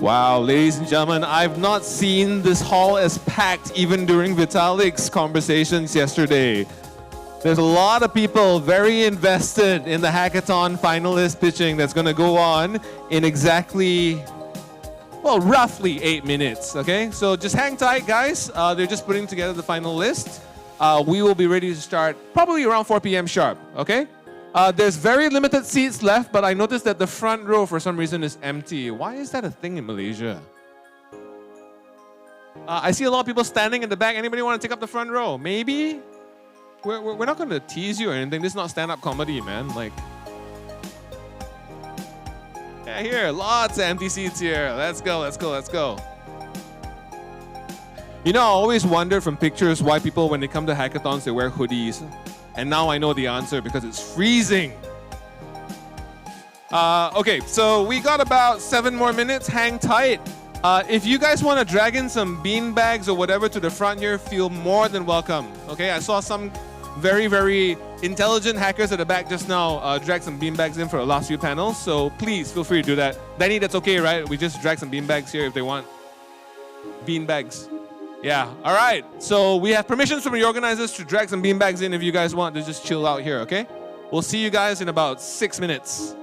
Wow, ladies and gentlemen, I've not seen this hall as packed even during Vitalik's conversations yesterday. There's a lot of people very invested in the Hackathon finalist pitching that's going to go on in exactly, well, roughly 8 minutes, okay? So just hang tight, guys. They're just putting together the final list. We will be ready to start probably around 4 p.m. sharp, okay? There's very limited seats left, but I noticed that the front row for some reason is empty. Why is that a thing in Malaysia? I see a lot of people standing in the back. Anybody want to take up the front row? Maybe? We're not going to tease you or anything. This is not stand-up comedy, man. Like, yeah, here, lots of empty seats here. Let's go, let's go, let's go. You know, I always wonder from pictures why people, when they come to hackathons, they wear hoodies. And now I know the answer because it's freezing. Okay, so we got about 7 more minutes. Hang tight. If you guys want to drag in some bean bags or whatever to the front here, feel more than welcome. Okay, I saw some very, very intelligent hackers at the back just now drag some bean bags in for the last few panels. So please feel free to do that. Danny, that's okay, right? We just drag some bean bags here if they want. Bean bags. Yeah, all right. So we have permissions from the organizers to drag some bean bags in if you guys want to just chill out here, okay? We'll see you guys in about 6 minutes.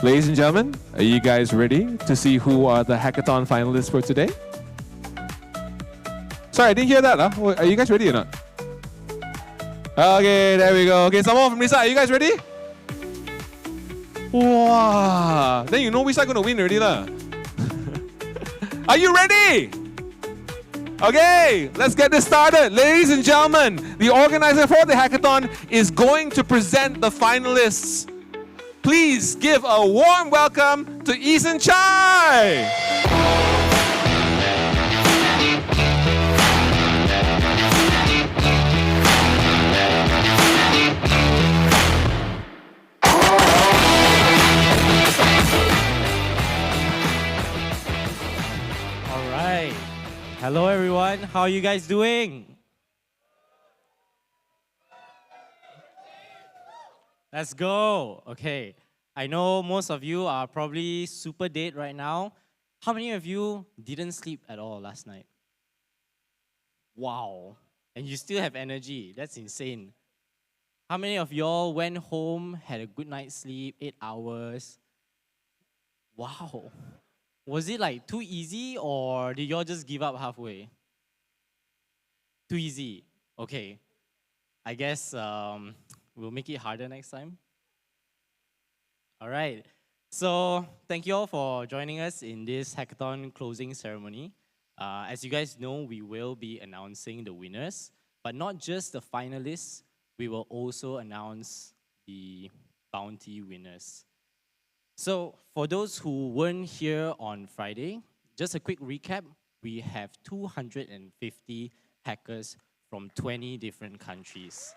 Ladies and gentlemen, are you guys ready to see who are the hackathon finalists for today? Sorry, I didn't hear that. Huh? Are you guys ready or not? Okay, there we go. Okay, someone from this side. Are you guys ready? Wow. Then you know which side going to win already lah. Are you ready? Okay, let's get this started. Ladies and gentlemen, the organizer for the hackathon is going to present the finalists. Please give a warm welcome to Eason Chai. Hello everyone, how are you guys doing? Let's go. Okay, I know most of you are probably super dead right now. How many of you didn't sleep at all last night? Wow, and you still have energy. That's insane. How many of y'all went home, had a good night's sleep, 8 hours? Wow. Was it like too easy or did y'all just give up halfway? Too easy. Okay. I guess we'll make it harder next time. All right. So thank you all for joining us in this hackathon closing ceremony. As you guys know, we will be announcing the winners, but not just the finalists. We will also announce the bounty winners. So for those who weren't here on Friday, just a quick recap. We have 250 hackers from 20 different countries.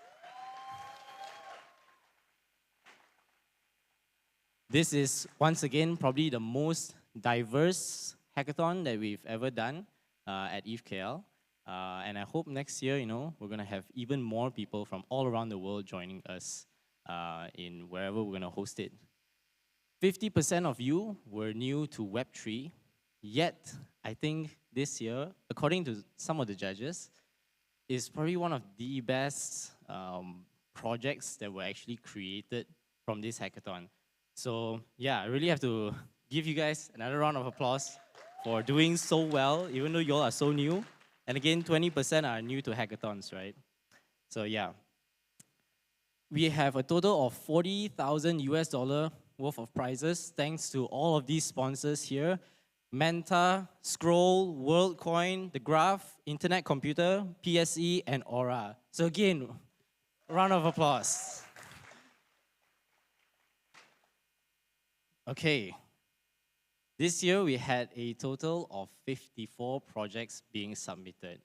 This is, once again, probably the most diverse hackathon that we've ever done at ETHKL. And I hope next year, we're going to have even more people from all around the world joining us in wherever we're going to host it. 50% of you were new to Web3, yet I think this year, according to some of the judges, is probably one of the best projects that were actually created from this hackathon. So yeah, I really have to give you guys another round of applause for doing so well, even though you all are so new. And again, 20% are new to hackathons, right? So yeah. We have a total of $40,000 worth of prizes thanks to all of these sponsors here. Manta, Scroll, WorldCoin, The Graph, Internet Computer, PSE, and Aura. So again, a round of applause. Okay. This year we had a total of 54 projects being submitted.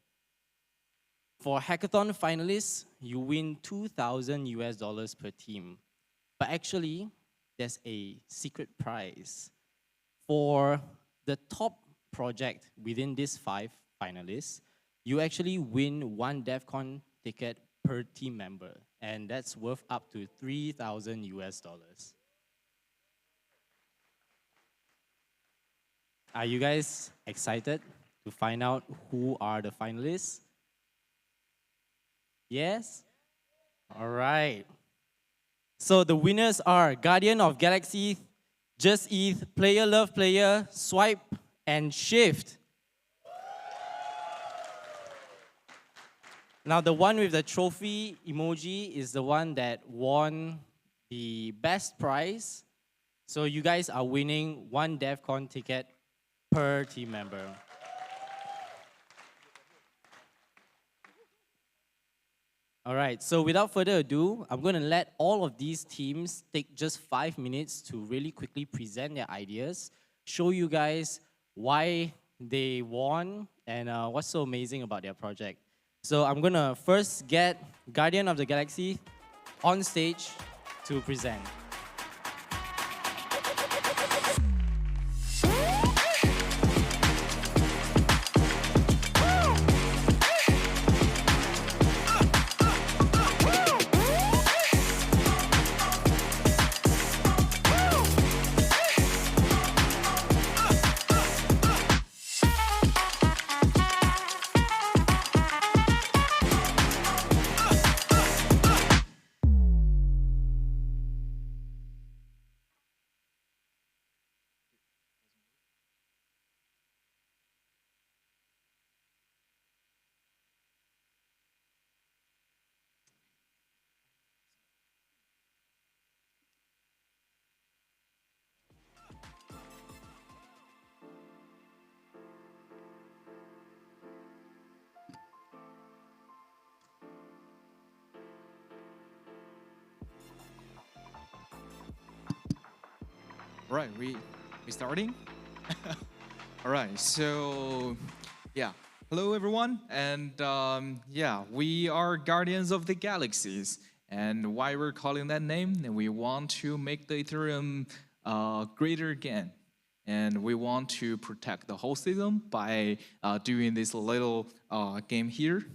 For hackathon finalists, you win $2,000 per team. But actually, there's a secret prize. For the top project within these 5 finalists, you actually win 1 DevCon ticket per team member, and that's worth up to $3,000. Are you guys excited to find out who are the finalists? Yes? All right. So the winners are Guardian of Galaxy, Just ETH, Player Love Player, Swipe, and Shift. Now the one with the trophy emoji is the one that won the best prize. So you guys are winning 1 DevCon ticket per team member. All right, so without further ado, I'm going to let all of these teams take just 5 minutes to really quickly present their ideas, show you guys why they won and what's so amazing about their project. So I'm going to first get Guardian of the Galaxy on stage to present. All right, we starting? All right, so yeah, hello everyone, and yeah, we are Guardians of the Galaxies, and why we're calling that name? And we want to make the Ethereum greater again, and we want to protect the whole system by doing this little game here.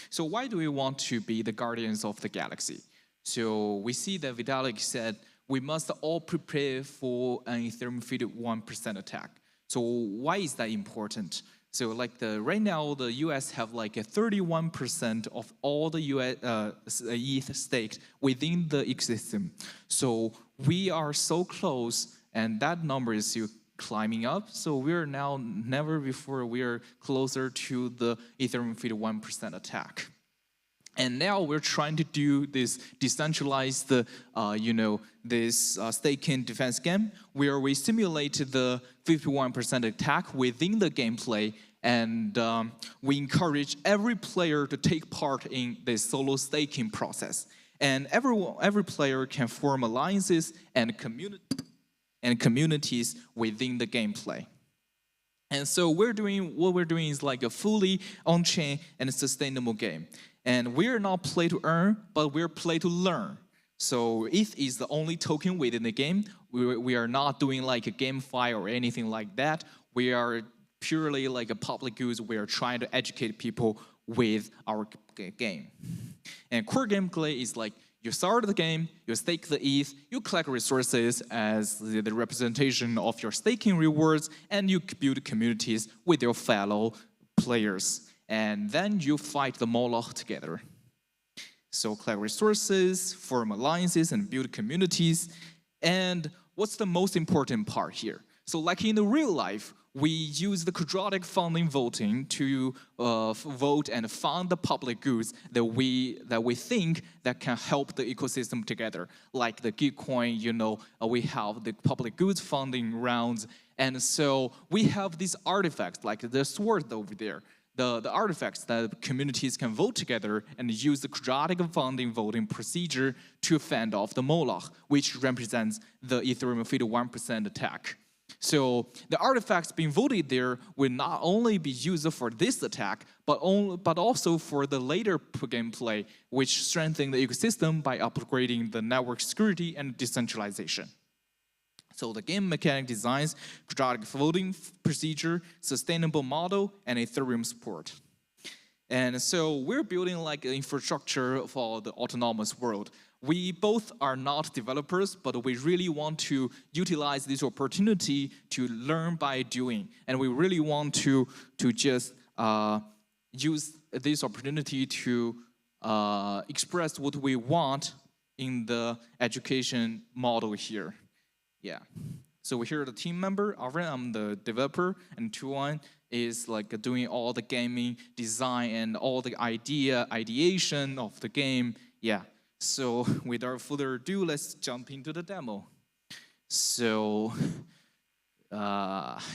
So why do we want to be the Guardians of the Galaxy? So we see that Vitalik said we must all prepare for an Ethereum 1% attack. So why is that important? So like right now, the US have like a 31% of all the ETH staked within the ecosystem. So we are so close, and that number is still climbing up. So we're now, never before, we are closer to the Ethereum 1% attack. And now we're trying to do this decentralized, this staking defense game where we simulate the 51% attack within the gameplay, and we encourage every player to take part in this solo staking process. And every player can form alliances and communities within the gameplay. And so what we're doing is like a fully on-chain and sustainable game. And we're not play to earn, but we're play to learn. So ETH is the only token within the game. We are not doing like a GameFi or anything like that. We are purely like a public goods. We are trying to educate people with our game. And core gameplay is like you start the game, you stake the ETH, you collect resources as the representation of your staking rewards, and you build communities with your fellow players. And then you fight the Moloch together. So collect resources, form alliances, and build communities. And what's the most important part here? So like in the real life, we use the quadratic funding voting to vote and fund the public goods that we think that can help the ecosystem together. Like the Gitcoin, we have the public goods funding rounds. And so we have these artifacts like the sword over there. The artifacts that communities can vote together and use the quadratic funding voting procedure to fend off the Moloch, which represents the Ethereum 1% attack. So the artifacts being voted there will not only be used for this attack, but also for the later gameplay, which strengthen the ecosystem by upgrading the network security and decentralization. So the game mechanic designs, quadratic voting procedure, sustainable model, and Ethereum support. And so we're building like an infrastructure for the autonomous world. We both are not developers, but we really want to utilize this opportunity to learn by doing. And we really want to just use this opportunity to express what we want in the education model here. Yeah, so we're here the team member. Alvin, I'm the developer, and Tuan is like doing all the gaming design and all the ideation of the game. Yeah, so without further ado, let's jump into the demo. So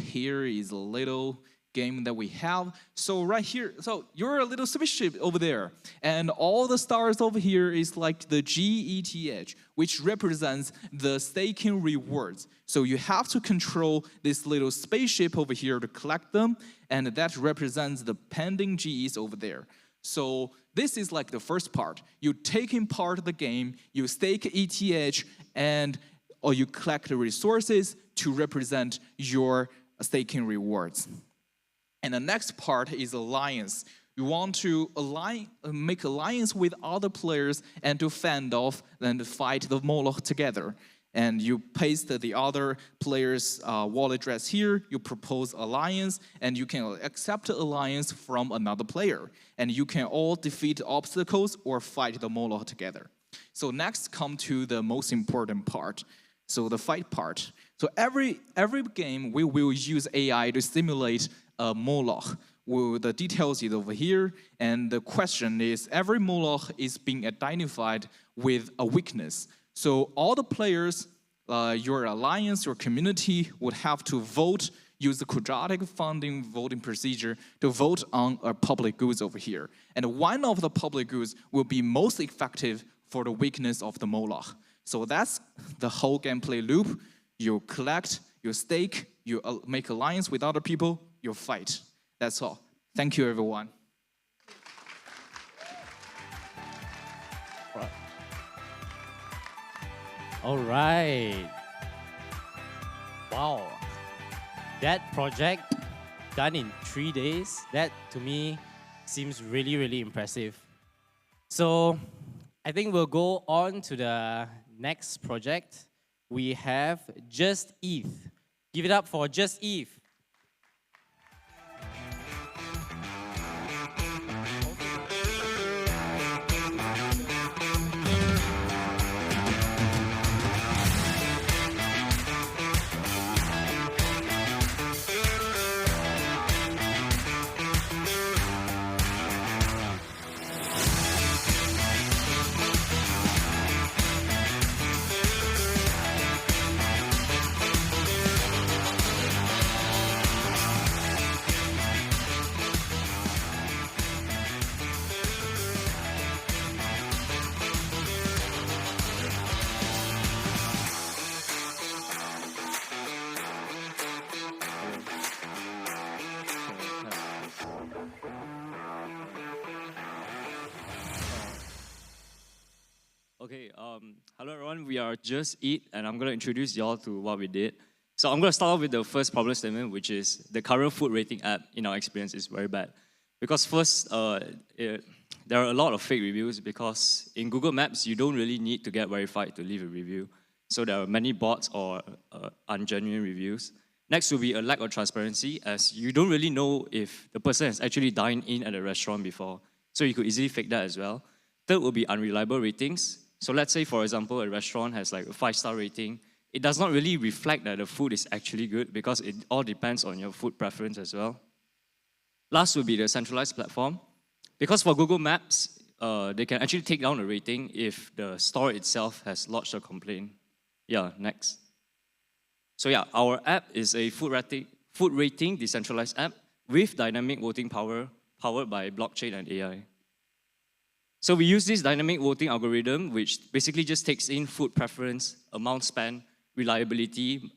here is a little game that we have. So right here, so you're a little spaceship over there, and all the stars over here is like the GETH, which represents the staking rewards. So you have to control this little spaceship over here to collect them, and that represents the pending GEs over there. So this is like the first part. You taking part of the game, you stake ETH, or you collect the resources to represent your staking rewards. And the next part is alliance. You want to make alliance with other players and to fend off and to fight the Moloch together. And you paste the other player's wallet address here, you propose alliance, and you can accept alliance from another player. And you can all defeat obstacles or fight the Moloch together. So next come to the most important part. So the fight part. So every game we will use AI to simulate a Moloch. Well, the details is over here, and the question is every Moloch is being identified with a weakness. So all the players, your alliance, your community would have to vote, use the quadratic funding voting procedure to vote on a public goods over here. And one of the public goods will be most effective for the weakness of the Moloch. So that's the whole gameplay loop. you collect, you stake, you make alliance with other people, you fight. That's all. Thank you, everyone. All right. Wow. That project done in 3 days, that to me seems really, really impressive. So I think we'll go on to the next project. We have Just ETH. Give it up for Just ETH. Okay, hello everyone, we are Just Eat, and I'm going to introduce y'all to what we did. So I'm going to start off with the first problem statement, which is the current food rating app, in our experience, is very bad. Because first, there are a lot of fake reviews, because in Google Maps, you don't really need to get verified to leave a review. So there are many bots or ungenuine reviews. Next will be a lack of transparency, as you don't really know if the person has actually dined in at a restaurant before. So you could easily fake that as well. Third will be unreliable ratings. So let's say, for example, a restaurant has like a 5-star rating. It does not really reflect that the food is actually good, because it all depends on your food preference as well. Last will be the centralized platform. Because for Google Maps, they can actually take down a rating if the store itself has lodged a complaint. Yeah, next. So yeah, our app is a food rating decentralized app with dynamic voting power, powered by blockchain and AI. So we use this dynamic voting algorithm, which basically just takes in food preference, amount spent, reliability,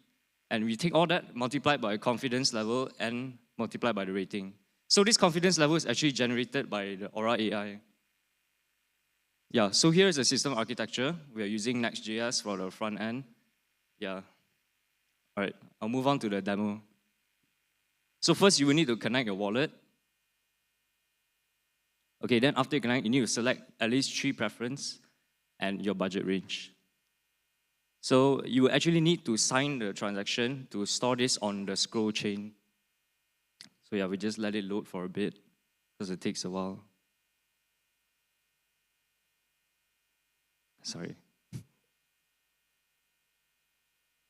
and we take all that, multiplied by confidence level, and multiplied by the rating. So this confidence level is actually generated by the Aura AI. Yeah, so here's the system architecture. We are using Next.js for the front end. Yeah. All right, I'll move on to the demo. So first, you will need to connect your wallet. Okay, then after you connect, you need to select at least 3 preferences and your budget range. So you actually need to sign the transaction to store this on the scroll chain. So yeah, we just let it load for a bit, because it takes a while. Sorry.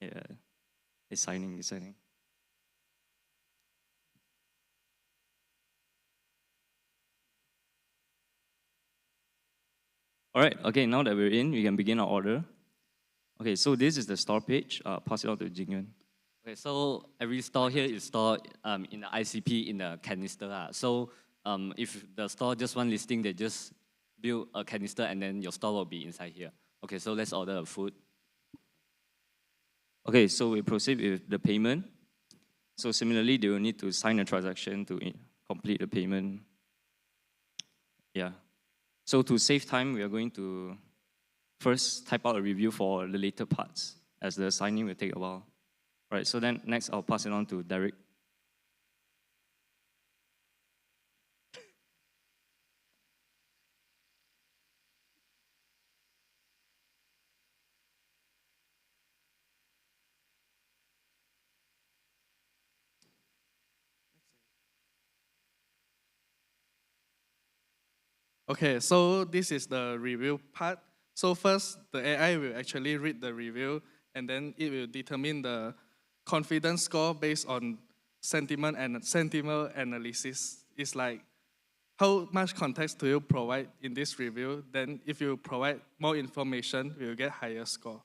Yeah, it's signing, it's signing. All right, okay, now that we're in, we can begin our order. Okay, so this is the store page. Pass it on to Jingyun. Okay, so every store here is stored in the ICP in the canister. So if the store just one listing, they just build a canister and then your store will be inside here. Okay, so let's order the food. Okay, so we proceed with the payment. So similarly, they will need to sign a transaction to complete the payment. Yeah. So to save time, we are going to first type out a review for the later parts, as the signing will take a while. All right, so then next I'll pass it on to Derek. Okay, so this is the review part. So first, the AI will actually read the review, and then it will determine the confidence score based on sentiment analysis. It's like, how much context do you provide in this review? Then if you provide more information, we will get higher score.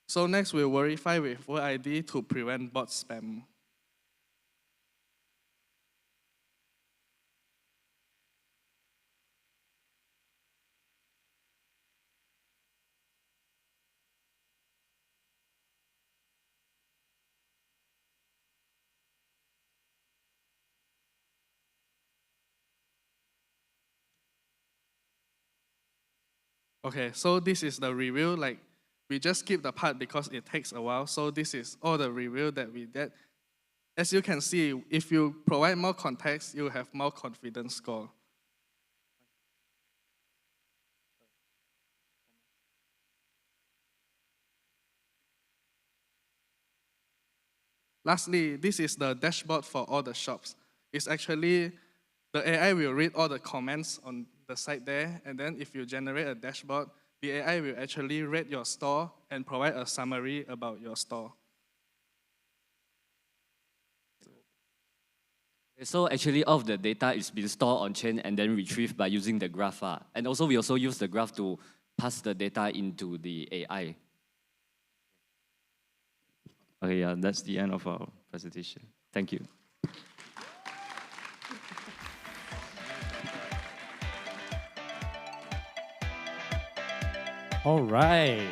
So next, we'll verify with word ID to prevent bot spam. Okay, so this is the review. Like, we just skip the part because it takes a while. So this is all the review that we did. As you can see, if you provide more context, you have more confidence score. Lastly, this is the dashboard for all the shops. It's actually, the AI will read all the comments on the site there, and then if you generate a dashboard, the AI will actually rate your store and provide a summary about your store. So actually, all of the data is being stored on chain and then retrieved by using the graph. And also, we also use the graph to pass the data into the AI. Okay, yeah, that's the end of our presentation. Thank you. All right.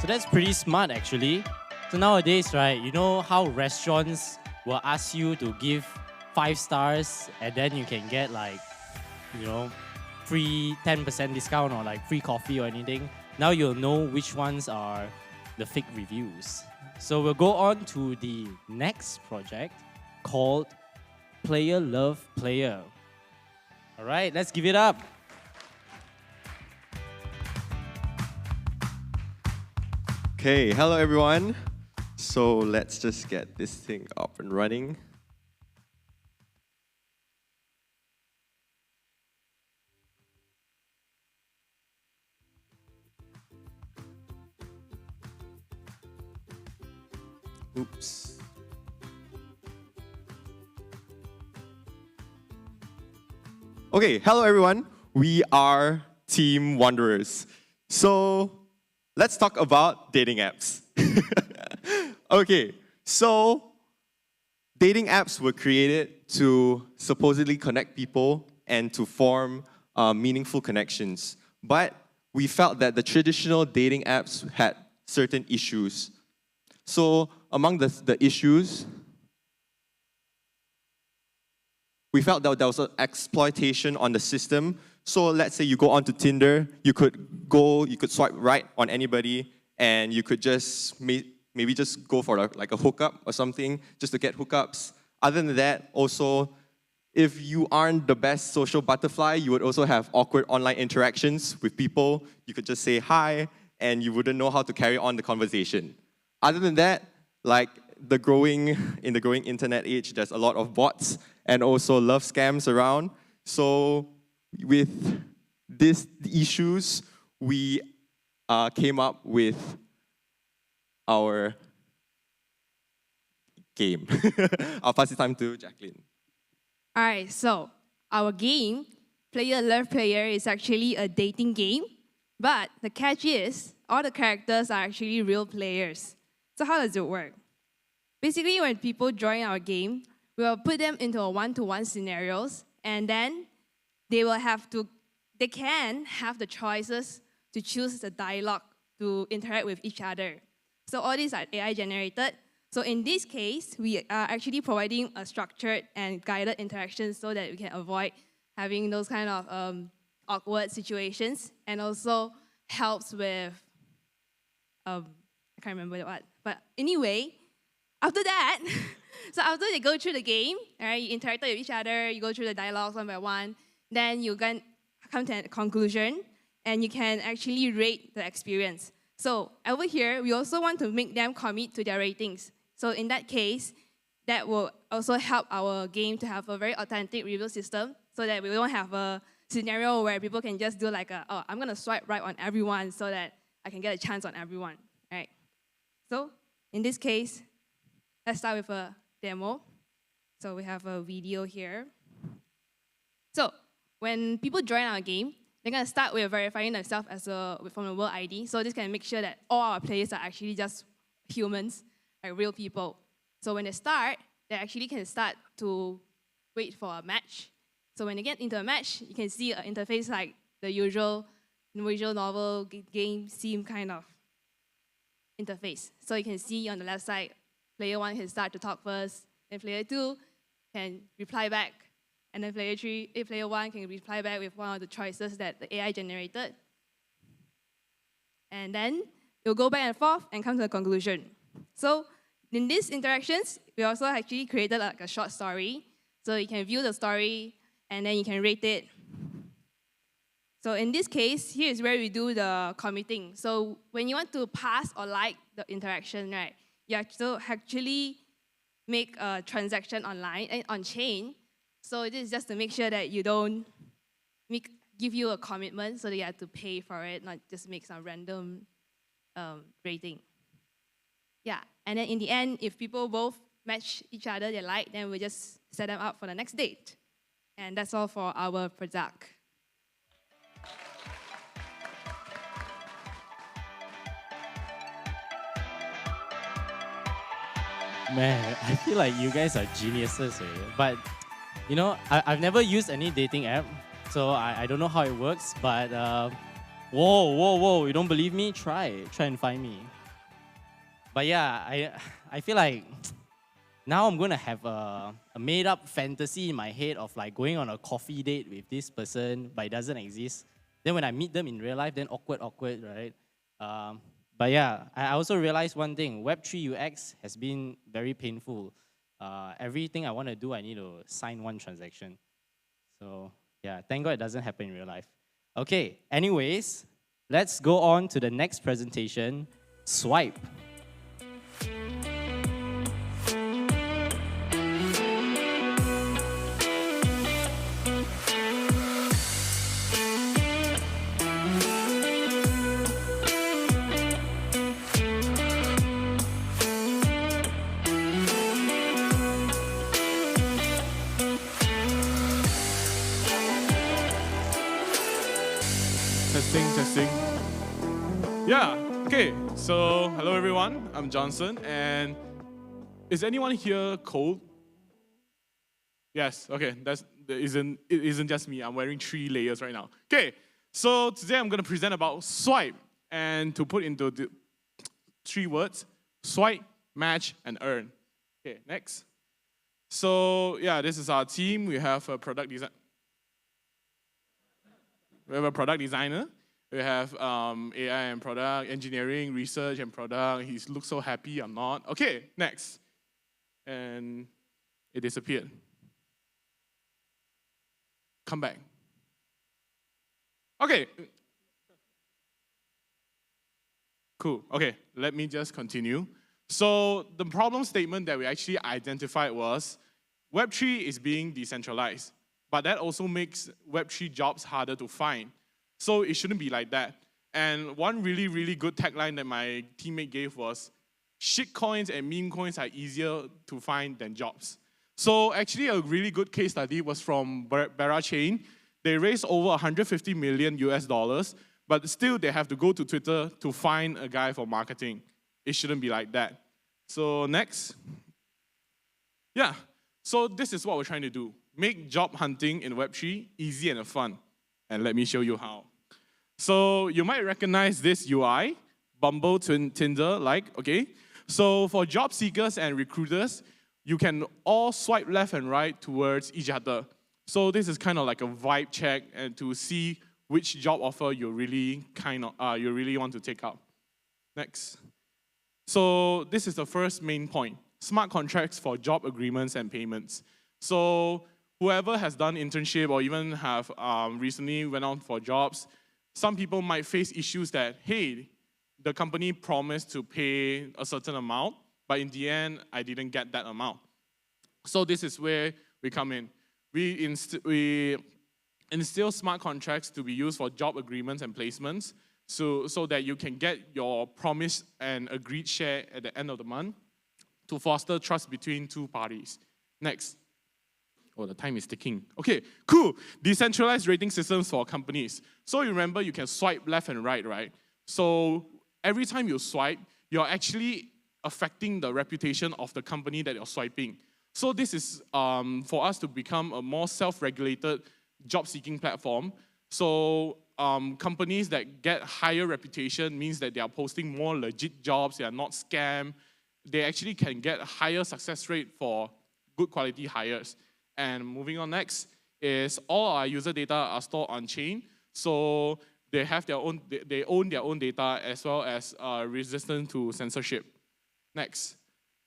So that's pretty smart, actually. So nowadays, right, you know how restaurants will ask you to give 5 stars and then you can get like, you know, free 10% discount or like free coffee or anything. Now you'll know which ones are the fake reviews. So we'll go on to the next project called Player Love Player. All right, let's give it up. Okay, hello everyone. So let's just get this thing up and running. Oops. Okay, hello everyone. We are Team Wanderers. So let's talk about dating apps. Okay, so dating apps were created to supposedly connect people and to form meaningful connections. But we felt that the traditional dating apps had certain issues. So among the issues, we felt that there was an exploitation on the system. So let's say you go onto Tinder, you could swipe right on anybody, and you could just maybe just go for like a hookup or something, just to get hookups. Other than that, also, if you aren't the best social butterfly, you would also have awkward online interactions with people. You could just say hi, and you wouldn't know how to carry on the conversation. Other than that, like in the growing internet age, there's a lot of bots and also love scams around. So with these issues, we came up with our game. I'll pass the time to Jacqueline. All right, so our game, Player Love Player, is actually a dating game, but the catch is all the characters are actually real players. So how does it work? Basically, when people join our game, we will put them into a one-to-one scenarios, and then they can have the choices to choose the dialogue to interact with each other. So all these are AI generated. So in this case, we are actually providing a structured and guided interaction so that we can avoid having those kind of awkward situations, and also helps with, I can't remember what. But anyway, after that, so after they go through the game, right, you interact with each other, you go through the dialogues one by one, then you can come to a conclusion, and you can actually rate the experience. So over here, we also want to make them commit to their ratings. So in that case, that will also help our game to have a very authentic review system so that we don't have a scenario where people can just do like I'm going to swipe right on everyone so that I can get a chance on everyone, right? So in this case, let's start with a demo. So we have a video here. So when people join our game, they're going to start with verifying themselves from a World ID. So this can make sure that all our players are actually just humans, like real people. So when they start, they actually can start to wait for a match. So when they get into a match, you can see an interface like the usual novel game sim kind of interface. So you can see on the left side, player 1 can start to talk first, then player 2 can reply back, and then player 1 can reply back with one of the choices that the AI generated. And then you'll go back and forth and come to a conclusion. So in these interactions, we also actually created like a short story. So you can view the story and then you can rate it. So in this case, here is where we do the committing. So when you want to pass or like the interaction, right, you actually make a transaction online and on chain. So this is just to make sure that you don't give you a commitment so that you have to pay for it, not just make some random rating. Yeah, and then in the end, if people both match each other, they like, then we just set them up for the next date. And that's all for our product. Man, I feel like you guys are geniuses, but you know, I've never used any dating app, so I don't know how it works, but whoa, you don't believe me? Try and find me. But yeah, I feel like now I'm gonna have a made-up fantasy in my head of like going on a coffee date with this person, but it doesn't exist. Then when I meet them in real life, then awkward, right? But yeah, I also realized one thing, Web3 UX has been very painful. Everything I want to do, I need to sign one transaction. So yeah, thank God it doesn't happen in real life. Okay, anyways, let's go on to the next presentation, Swipe. Testing. Yeah, okay, so hello everyone, I'm Johnson, and is anyone here cold? Yes, okay, it isn't just me, I'm wearing 3 layers right now. Okay, so today I'm gonna present about Swipe, and to put into the 3 words, swipe, match, and earn. Okay, next. So yeah, this is our team, we have a product design. We have a product designer. We have AI and product, engineering, research and product. He looks so happy, I'm not. Okay, next. And it disappeared. Come back. Okay. Cool, okay, let me just continue. So the problem statement that we actually identified was Web3 is being decentralized. But that also makes Web3 jobs harder to find. So it shouldn't be like that. And one really, really good tagline that my teammate gave was, shitcoins and meme coins are easier to find than jobs. So actually a really good case study was from Berachain. They raised over 150 million US dollars, but still they have to go to Twitter to find a guy for marketing. It shouldn't be like that. So next. Yeah, so this is what we're trying to do. Make job hunting in Web3 easy and fun. And let me show you how. So you might recognize this UI, Bumble, Tinder-like, okay? So for job seekers and recruiters, you can all swipe left and right towards each other. So this is kind of like a vibe check and to see which job offer you really want to take up. Next. So this is the first main point, smart contracts for job agreements and payments. So whoever has done internship or even have recently went out for jobs, some people might face issues that, hey, the company promised to pay a certain amount, but in the end, I didn't get that amount. So this is where we come in. We instill smart contracts to be used for job agreements and placements so that you can get your promised and agreed share at the end of the month to foster trust between 2 parties. Next. Oh, the time is ticking. Okay, cool. Decentralized rating systems for companies. So you remember you can swipe left and right? So every time you swipe, you're actually affecting the reputation of the company that you're swiping. So this is for us to become a more self-regulated job-seeking platform. So companies that get higher reputation means that they are posting more legit jobs, they are not scam. They actually can get a higher success rate for good quality hires. And moving on next is all our user data are stored on chain. So they have their own, they own their own data as well as resistant to censorship. Next.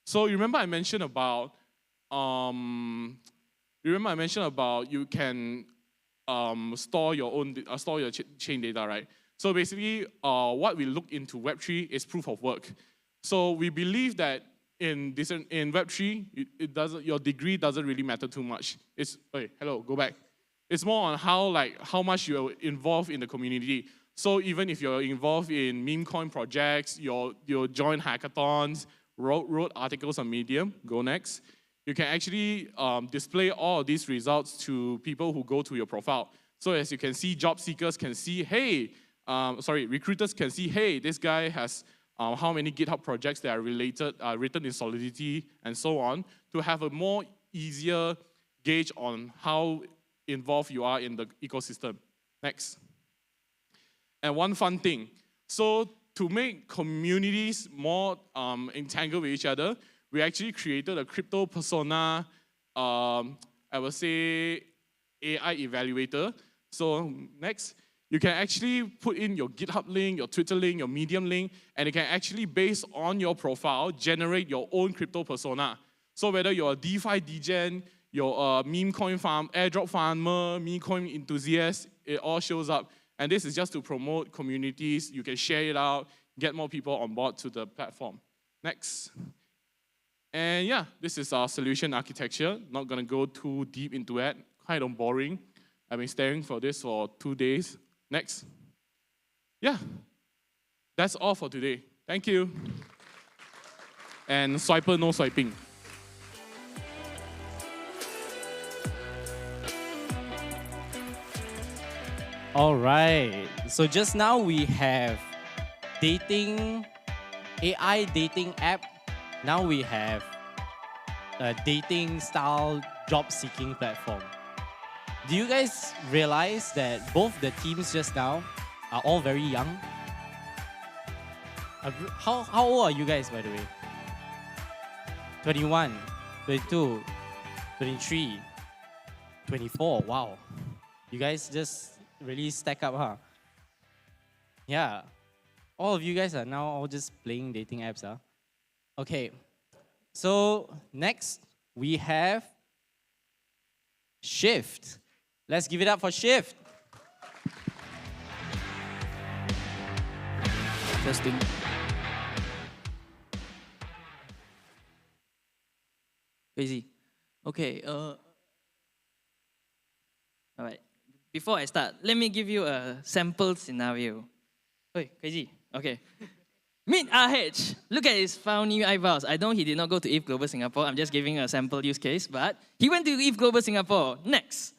So you remember I mentioned about you can store your own chain data, right? So basically, what we look into Web3 is proof of work. So we believe that in Web3, your degree doesn't really matter too much. It's hello, go back. It's more on how much you're involved in the community. So even if you're involved in meme coin projects, you join hackathons, wrote articles on Medium, go next. You can actually display all of these results to people who go to your profile. So as you can see, job seekers can see, hey, recruiters can see, hey, this guy has how many GitHub projects that are related, written in Solidity, and so on, to have a more easier gauge on how involved you are in the ecosystem. Next. And one fun thing. So to make communities more entangled with each other, we actually created a crypto persona, I would say, AI evaluator. So next, you can actually put in your GitHub link, your Twitter link, your Medium link, and it can actually, based on your profile, generate your own crypto persona. So whether you're a DeFi degen, you're a meme coin farm, airdrop farmer, meme coin enthusiast, it all shows up. And this is just to promote communities. You can share it out, get more people on board to the platform. Next. And yeah, this is our solution architecture. Not gonna go too deep into it, kind of boring. I've been staring for this for 2 days. Next. Yeah, that's all for today. Thank you. And swiper, no swiping. All right. So just now we have AI dating app. Now we have a dating style job seeking platform. Do you guys realize that both the teams just now are all very young? How old are you guys, by the way? 21, 22, 23, 24. Wow. You guys just really stack up, huh? Yeah. All of you guys are now all just playing dating apps, huh? Okay. So next we have Shift. Let's give it up for Shift. Testing. Crazy. Okay. All right. Before I start, let me give you a sample scenario. Hey, crazy. Okay. Meet RH. Look at his funny eyebrows. I know he did not go to ETH Global Singapore. I'm just giving a sample use case, but he went to ETH Global Singapore. Next.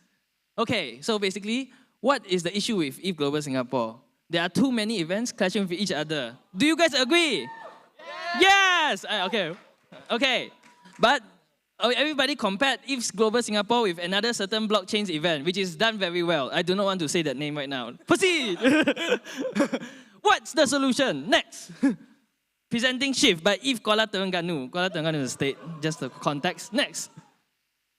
Okay, so basically, what is the issue with ETH Global Singapore? There are too many events clashing with each other. Do you guys agree? Yes! Okay. Okay. But everybody compared ETH Global Singapore with another certain blockchain's event, which is done very well. I do not want to say that name right now. Proceed! What's the solution? Next. Presenting Shift by ETHKL24. ETHKL24 is the state, just the context. Next.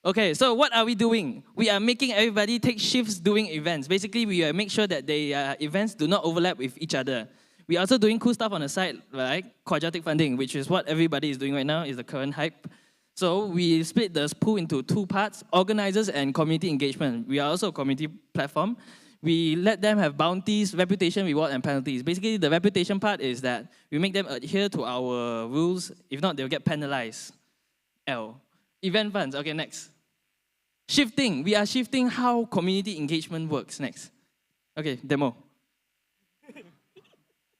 Okay, so what are we doing? We are making everybody take shifts doing events. Basically, we make sure that the events do not overlap with each other. We are also doing cool stuff on the side, like quadratic funding, which is what everybody is doing right now, is the current hype. So we split the pool into two parts, organizers and community engagement. We are also a community platform. We let them have bounties, reputation, reward, and penalties. Basically, the reputation part is that we make them adhere to our rules. If not, they'll get penalized. L. Event funds. Okay, next. Shifting. We are shifting how community engagement works. Next. Okay, demo.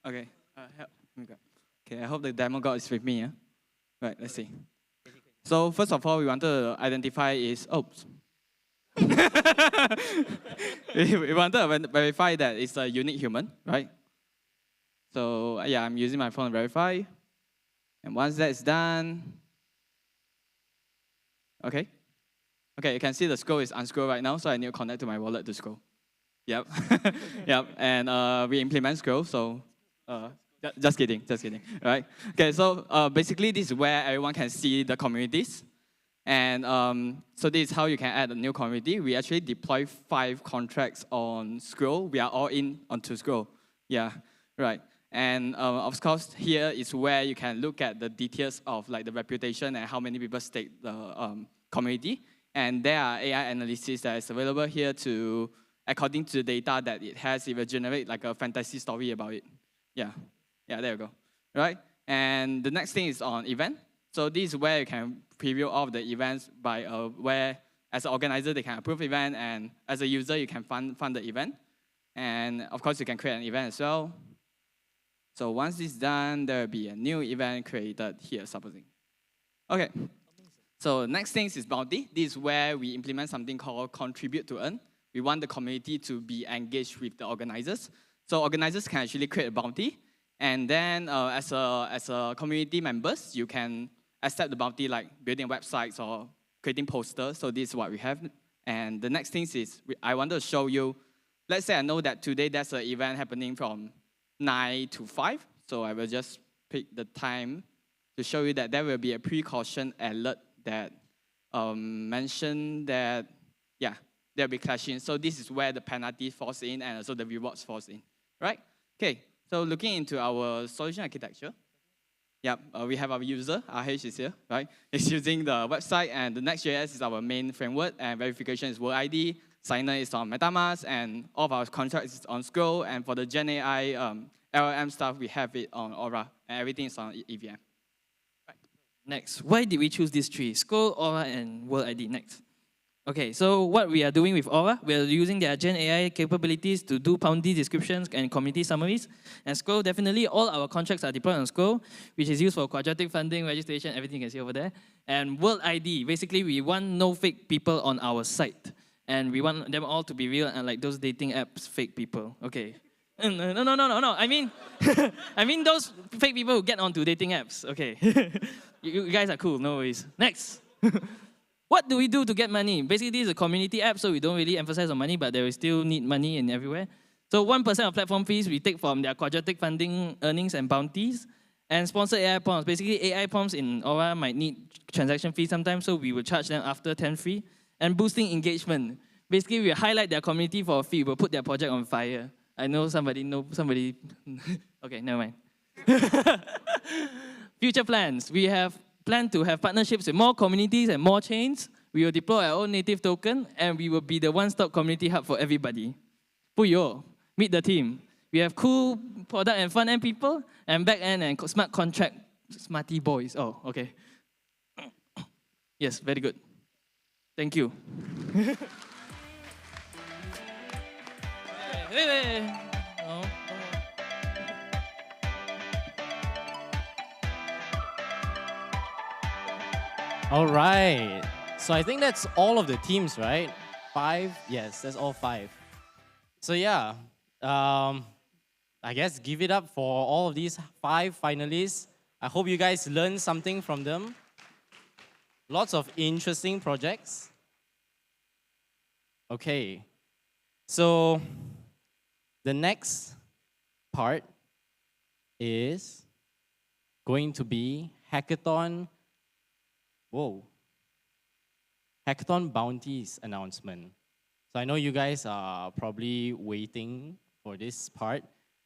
Okay. Okay, I hope the demo god is with me. Right, let's see. So first of all, we want to identify is, oops. we want to verify that it's a unique human, right? So yeah, I'm using my phone to verify. And once that's done, okay. Okay, you can see the scroll is unscrolled right now, so I need to connect to my wallet to scroll. Yep. Yep, and we implement scroll, so just kidding, right? Okay, so basically this is where everyone can see the communities. And so this is how you can add a new community. We actually deploy 5 contracts on Scroll. We are all in onto Scroll. Yeah, right. And of course, here is where you can look at the details of like the reputation and how many people stake the community. And there are AI analysis that is available here to, according to the data that it has, it will generate like a fantasy story about it. Yeah, there you go. Right? And the next thing is on event. So this is where you can preview all of the events by where, as an organizer, they can approve event, and as a user, you can fund the event. And of course, you can create an event as well. So once this is done, there will be a new event created here, supposing. Okay. So next thing is bounty. This is where we implement something called contribute to earn. We want the community to be engaged with the organizers. So organizers can actually create a bounty. And then as a community members, you can accept the bounty like building websites or creating posters. So this is what we have. And the next thing is I want to show you, let's say I know that today there's an event happening from 9 to 5. So I will just pick the time to show you that there will be a precaution alert that mention that, yeah, there'll be clashing. So this is where the penalty falls in and also the rewards falls in, right? Okay, so looking into our solution architecture, yeah, we have our user, RH is here, right? It's using the website, and the Next.js is our main framework, and verification is World ID, signer is on MetaMask, and all of our contracts is on Scroll, and for the Gen AI LLM stuff, we have it on Aura, and everything is on EVM. Next, why did we choose these 3? Scroll, Aura, and World ID. Next. Okay, so what we are doing with Aura, we are using their Gen AI capabilities to do bounty descriptions and community summaries. And Scroll, definitely all our contracts are deployed on Scroll, which is used for quadratic funding, registration, everything you can see over there. And World ID, basically we want no fake people on our site. And we want them all to be real and like those dating apps fake people. Okay. No. I mean, I mean those fake people who get onto dating apps. Okay. You guys are cool, no worries. Next. What do we do to get money? Basically, this is a community app, so we don't really emphasize on money, but they will still need money in everywhere. So 1% of platform fees we take from their quadratic funding earnings and bounties. And sponsored AI prompts. Basically, AI prompts in Aura might need transaction fees sometimes, so we will charge them after 10 free. And boosting engagement. Basically, we highlight their community for a fee. We'll put their project on fire. I know somebody. Okay, never mind. Future plans. We have planned to have partnerships with more communities and more chains. We will deploy our own native token, and we will be the one-stop community hub for everybody. Puyo, meet the team. We have cool product and front-end people, and back-end and smart contract, smarty boys. Oh, okay. Yes, very good. Thank you. Wait. Oh. All right. So I think that's all of the teams, right? 5? Yes, that's all 5. So yeah, I guess give it up for all of these 5 finalists. I hope you guys learned something from them. Lots of interesting projects. Okay. So the next part is going to be Hackathon. Hackathon bounties announcement. So I know you guys are probably waiting for this part.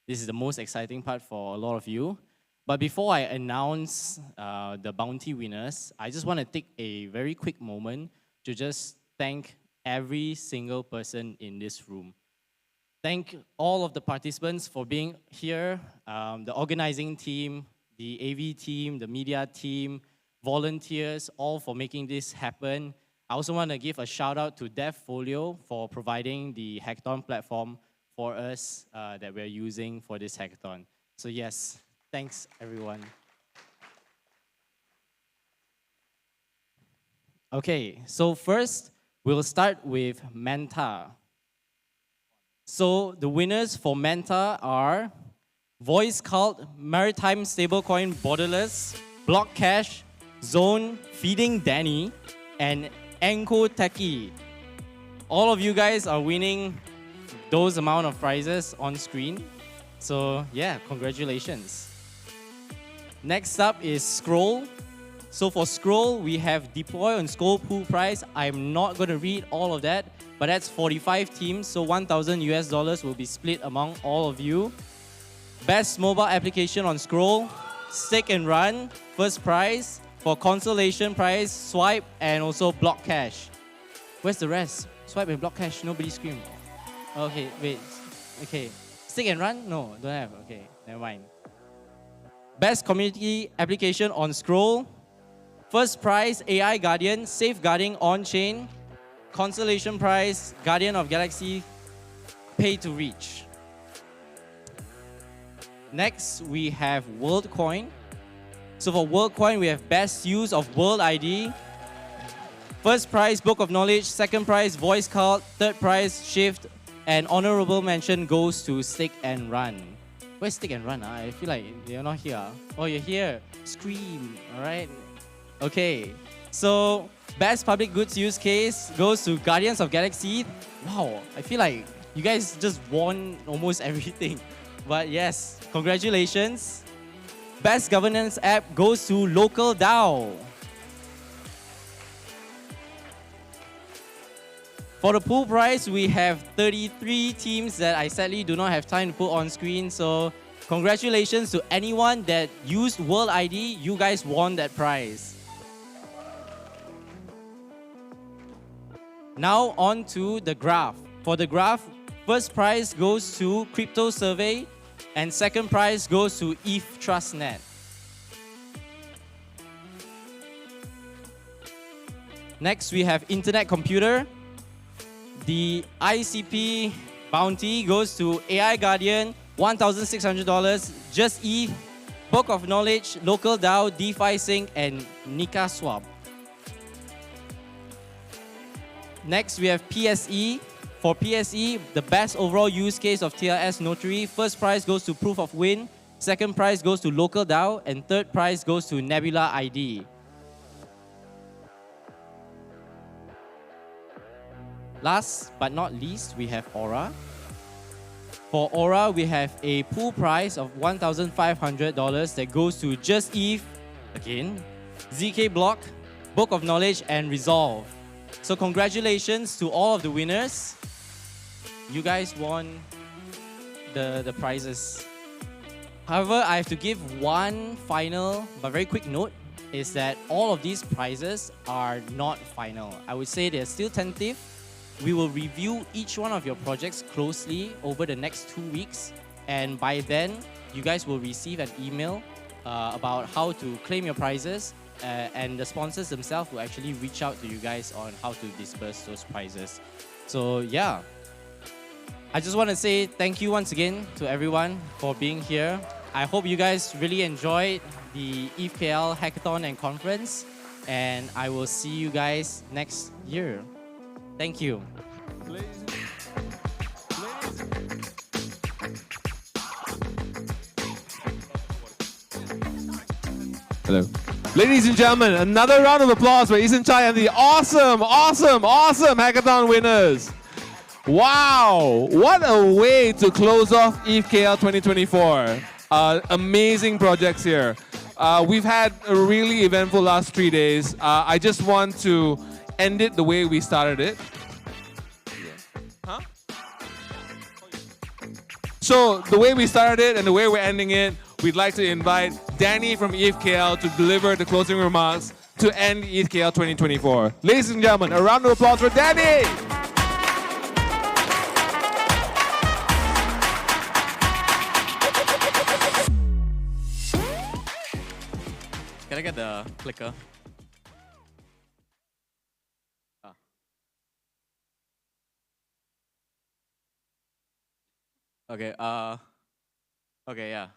This is the most exciting part for a lot of you. But before I announce the bounty winners, I just want to take a very quick moment to just thank every single person in this room. Thank all of the participants for being here, the organizing team, the AV team, the media team, volunteers, all for making this happen. I also want to give a shout out to DevFolio for providing the hackathon platform for us that we're using for this hackathon. So yes, thanks everyone. Okay, so first we'll start with Manta. So the winners for Manta are Voice Cult, Maritime Stablecoin Borderless, Block Cash, Zone, Feeding Danny, and Enko Techie. All of you guys are winning those amount of prizes on screen. So yeah, congratulations. Next up is Scroll. So for Scroll, we have deploy on Scroll pool price. I'm not going to read all of that, but that's 45 teams, so 1,000 US dollars will be split among all of you. Best mobile application on Scroll, Stick and Run, first prize. For consolation prize, Swipe and also Block Cash. Where's the rest? Swipe and Block Cash, nobody scream. Okay, wait. Okay, Stick and Run? No, don't have. Okay, never mind. Best community application on Scroll. First prize, AI Guardian, safeguarding on-chain. Consolation prize, Guardian of Galaxy, pay to reach. Next, we have WorldCoin. So for WorldCoin, we have best use of World ID. First prize, Book of Knowledge. Second prize, Voice Cult. Third prize, Shift. And honorable mention goes to Stick and Run. Where's Stick and Run? I feel like you're not here. Oh, you're here. Scream, all right? Okay, so best public goods use case goes to Guardians of Galaxy. Wow, I feel like you guys just won almost everything. But yes, congratulations. Best governance app goes to Local DAO. For the pool prize, we have 33 teams that I sadly do not have time to put on screen. So congratulations to anyone that used World ID. You guys won that prize. Now on to the graph. For the graph, first prize goes to Crypto Survey and second prize goes to ETH TrustNet. Next, we have Internet Computer. The ICP bounty goes to AI Guardian, $1,600, Just ETH, Book of Knowledge, Local DAO, DeFi Sync, and Nika Swap. Next, we have PSE. For PSE, the best overall use case of TLS Notary. First prize goes to Proof of Win, second prize goes to Local DAO, and third prize goes to Nebula ID. Last but not least, we have Aura. For Aura, we have a pool prize of $1,500 that goes to Just ETH, again, ZK Block, Book of Knowledge, and Resolve. So congratulations to all of the winners. You guys won the prizes. However, I have to give one final but very quick note, is that all of these prizes are not final. I would say they're still tentative. We will review each one of your projects closely over the next 2 weeks, and by then, you guys will receive an email about how to claim your prizes, and the sponsors themselves will actually reach out to you guys on how to disperse those prizes. So yeah, I just want to say thank you once again to everyone for being here. I hope you guys really enjoyed the ETHKL Hackathon and Conference, and I will see you guys next year. Thank you. Hello. Ladies and gentlemen, another round of applause for Eason Chai and the awesome Hackathon winners. Wow, what a way to close off ETHKL 2024. Amazing projects here. We've had a really eventful last 3 days. I just want to end it the way we started it. Huh? So the way we started it and the way we're ending it, we'd like to invite Danny from ETHKL to deliver the closing remarks to end ETHKL 2024. Ladies and gentlemen, a round of applause for Danny! Can I get the clicker? Okay, okay, yeah.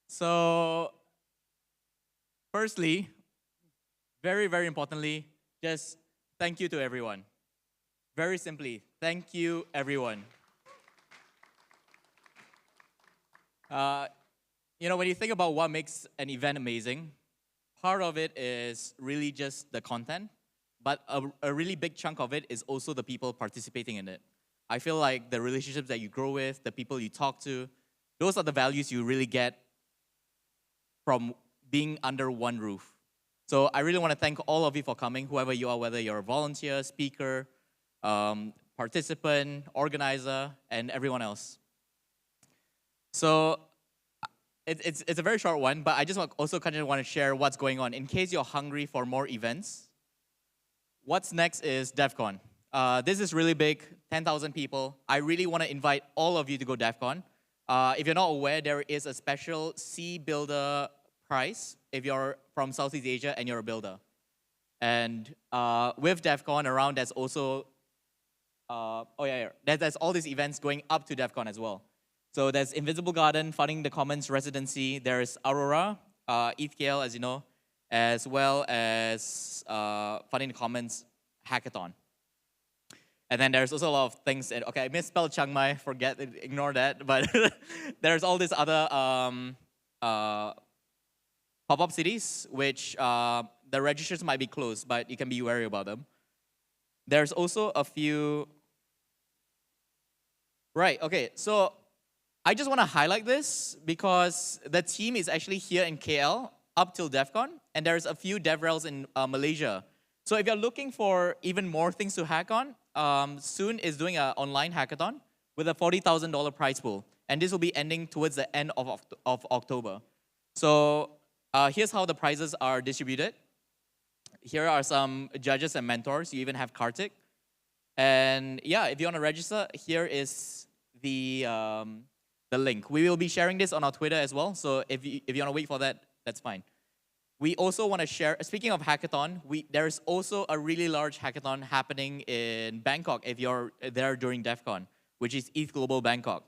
So, firstly, very, very importantly, just thank you to everyone. Very simply, thank you, everyone. You know, when you think about what makes an event amazing, part of it is really just the content, but a really big chunk of it is also the people participating in it. I feel like the relationships that you grow with, the people you talk to, those are the values you really get from being under one roof. So I really want to thank all of you for coming, whoever you are, whether you're a volunteer, speaker, participant, organizer, and everyone else. So it's a very short one, but I just also kind of want to share what's going on. In case you're hungry for more events, what's next is DEF CON. This is really big, 10,000 people. I really want to invite all of you to go DEF CON. If you're not aware, there is a special C Builder prize if you're from Southeast Asia and you're a builder. And with DEF CON around, there's also, there's all these events going up to DEF CON as well. So there's Invisible Garden, Funding the Commons Residency. There's Aurora, ETHKL, as you know, as well as Funding the Commons Hackathon. And then there's also a lot of things. Okay, I misspelled Chiang Mai, ignore that. But there's all these other pop-up cities, which the registers might be closed, but you can be wary about them. There's also a few. Right, okay, so I just want to highlight this because the team is actually here in KL up till DEF CON, and there's a few DevRels in Malaysia. So if you're looking for even more things to hack on, Soon is doing an online hackathon with a $40,000 prize pool. And this will be ending towards the end of October. So here's how the prizes are distributed. Here are some judges and mentors. You even have Kartik. And yeah, if you want to register, here is the link. We will be sharing this on our Twitter as well. So if you want to wait for that, that's fine. We also want to share, speaking of hackathon, there is also a really large hackathon happening in Bangkok if you're there during DEF CON, which is ETH Global Bangkok.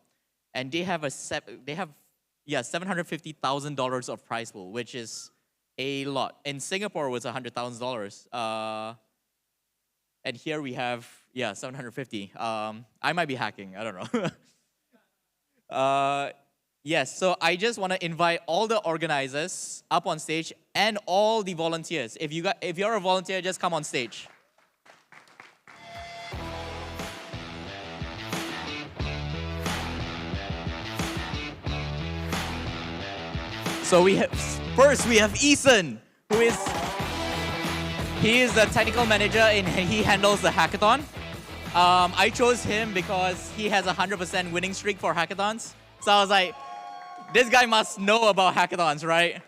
And they have $750,000 of prize pool, which is a lot. In Singapore, it was $100,000. And here we have, 750. I might be hacking, I don't know. Yes, so I just want to invite all the organizers up on stage and all the volunteers. If you're a volunteer, just come on stage. So first we have Eason, he is the technical manager and he handles the hackathon. I chose him because he has a 100% winning streak for hackathons. So I was like, this guy must know about hackathons, right?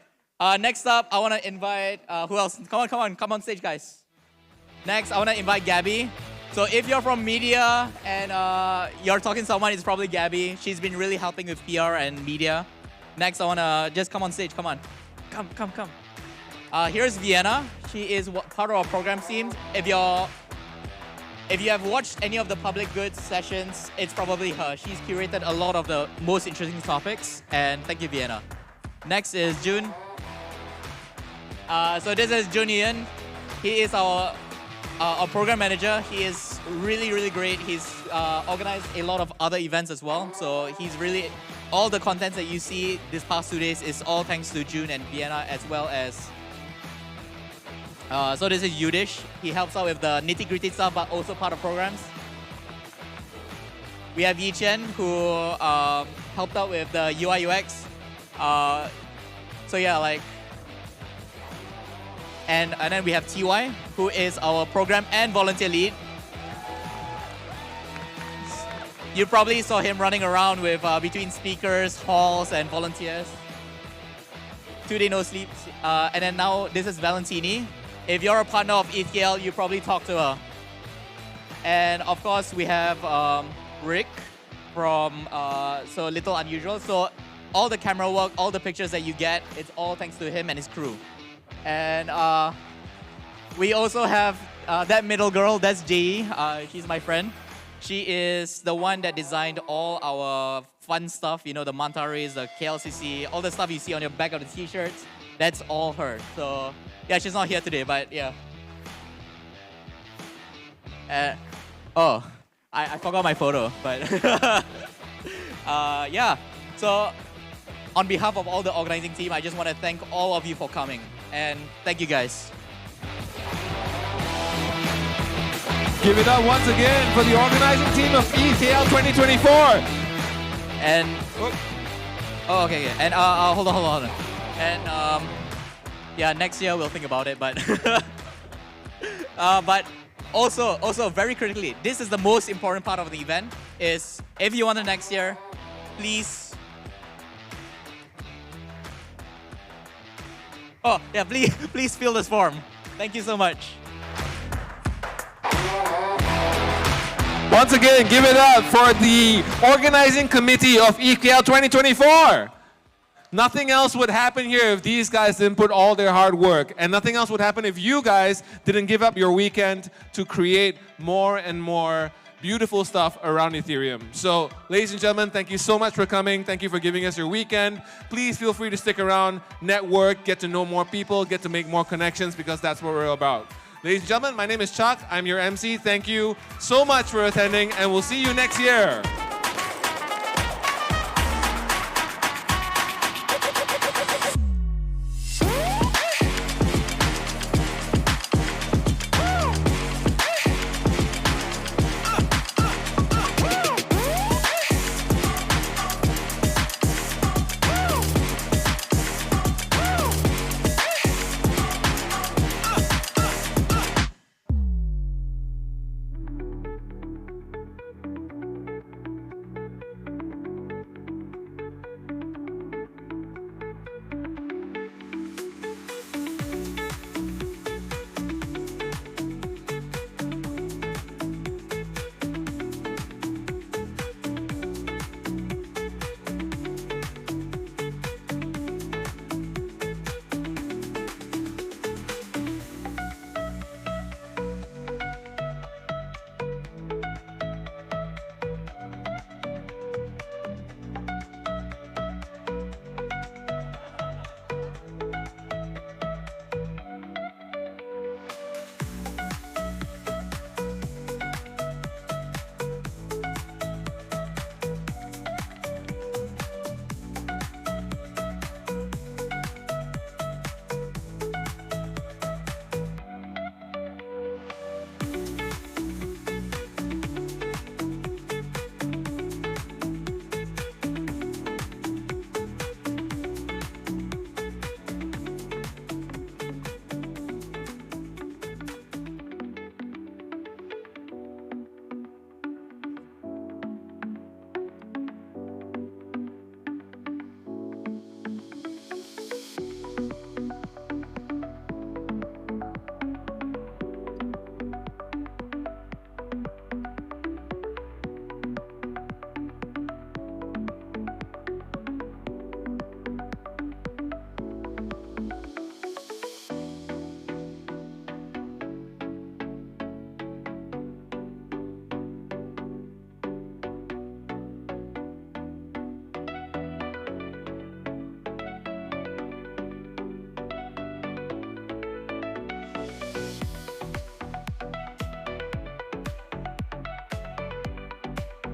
Next up, I want to invite, who else? Come on stage, guys. Next, I want to invite Gabby. So if you're from media and you're talking to someone, it's probably Gabby. She's been really helping with PR and media. Next, I want to just come on stage, come on. Come. Here's Vienna. She is part of our program team. If you have watched any of the public goods sessions, it's probably her. She's curated a lot of the most interesting topics, and thank you, Vienna. Next is Jun. So this is Jun Ian. He is our program manager. He is really, really great. He's organized a lot of other events as well. So he's really, all the content that you see this past 2 days is all thanks to Jun and Vienna, as well as so this is Yudish. He helps out with the nitty-gritty stuff, but also part of programs. We have Yi Chen, who helped out with the UI UX. So yeah, like, and then we have TY, who is our program and volunteer lead. You probably saw him running around with between speakers, halls, and volunteers. 2 day no sleep. And then now this is Valentini. If you're a partner of ETHKL, you probably talk to her. And of course, we have Rick from So Little Unusual. So all the camera work, all the pictures that you get, it's all thanks to him and his crew. And we also have that middle girl, that's Jay. She's my friend. She is the one that designed all our fun stuff, you know, the Mantaris, the KLCC, all the stuff you see on your back of the t-shirts. That's all her. So yeah, she's not here today, but yeah. I forgot my photo, but yeah. So on behalf of all the organizing team, I just want to thank all of you for coming, and thank you guys. Give it up once again for the organizing team of ETHKL24. And okay. And hold on. And Yeah, next year we'll think about it, but but also very critically, this is the most important part of the event. Is if you want it next year, please. Oh yeah, please fill this form. Thank you so much. Once again, give it up for the organizing committee of ETHKL 2024. Nothing else would happen here if these guys didn't put all their hard work. And nothing else would happen if you guys didn't give up your weekend to create more and more beautiful stuff around Ethereum. So, ladies and gentlemen, thank you so much for coming. Thank you for giving us your weekend. Please feel free to stick around, network, get to know more people, get to make more connections, because that's what we're about. Ladies and gentlemen, my name is Chuck. I'm your MC. Thank you so much for attending, and we'll see you next year.